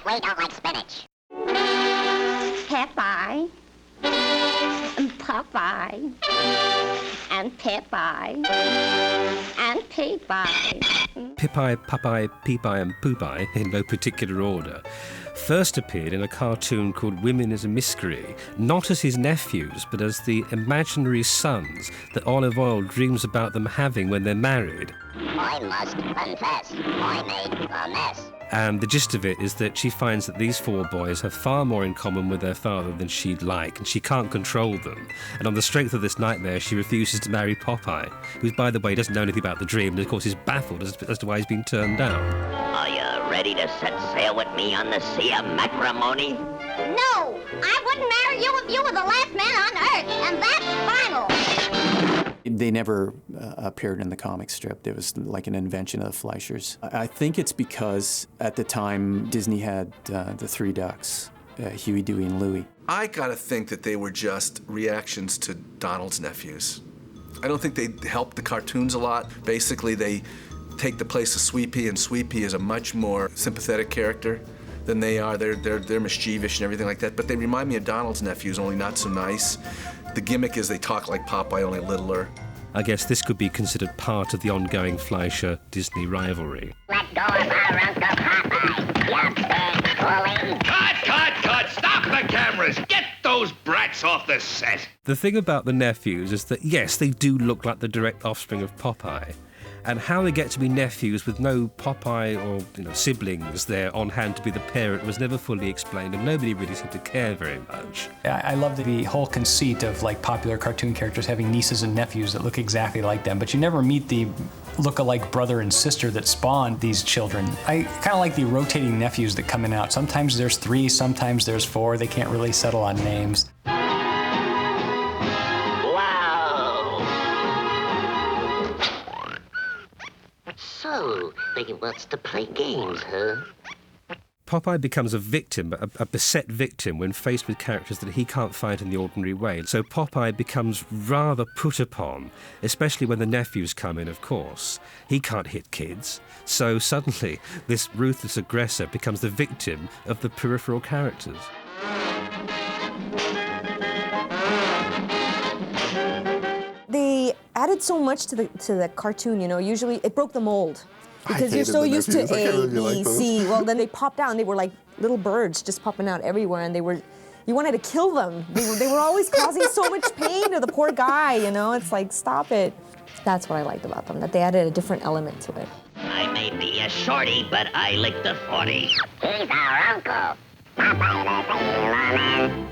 We don't like spinach. Pip-eye, and Popeye, and Pip-eye, and Peep-eye. Pip-eye, Pup-eye, Peep-eye and Poop-eye, in no particular order, first appeared in a cartoon called Women as a Mystery, not as his nephews, but as the imaginary sons that Olive Oyl dreams about them having when they're married. I must confess, I made a mess. And the gist of it is that she finds that these four boys have far more in common with their father than she'd like, and she can't control them. And on the strength of this nightmare, she refuses to marry Popeye, who, by the way, doesn't know anything about the dream, and of course is baffled as to why he's been turned down. Are you ready to set sail with me on the sea of matrimony? No! I wouldn't marry you if you were the last man on Earth, and that's final! They never appeared in the comic strip. It was like an invention of the Fleischers. I think it's because at the time Disney had the three ducks, Huey, Dewey, and Louie. I gotta think that they were just reactions to Donald's nephews. I don't think they helped the cartoons a lot. Basically, they take the place of Sweet Pea, and Sweet Pea is a much more sympathetic character than they are. They're mischievous and everything like that, but they remind me of Donald's nephews, only not so nice. The gimmick is they talk like Popeye, only littler. I guess this could be considered part of the ongoing Fleischer-Disney rivalry. Let go of our Uncle Popeye, you big bully. Cut! Stop the cameras! Get those brats off the set! The thing about the nephews is that, yes, they do look like the direct offspring of Popeye. And how they get to be nephews with no Popeye or siblings there on hand to be the parent was never fully explained, and nobody really seemed to care very much. I love the whole conceit of like popular cartoon characters having nieces and nephews that look exactly like them, but you never meet the look-alike brother and sister that spawned these children. I kind of like the rotating nephews that come in and out. Sometimes there's 3, sometimes there's 4. They can't really settle on names. So, they wants to play games, huh? Popeye becomes a victim, a beset victim, when faced with characters that he can't fight in the ordinary way. So Popeye becomes rather put upon, especially when the nephews come in, of course. He can't hit kids, so suddenly this ruthless aggressor becomes the victim of the peripheral characters. They added so much to the cartoon, usually it broke the mold. Because you're so used to A, B, C. Well, then they popped out and they were like little birds just popping out everywhere, and you wanted to kill them. They were always causing so much pain to the poor guy, It's like, stop it. That's what I liked about them, that they added a different element to it. I may be a shorty, but I lick the 40. He's our uncle. Popeye the Sailor Man.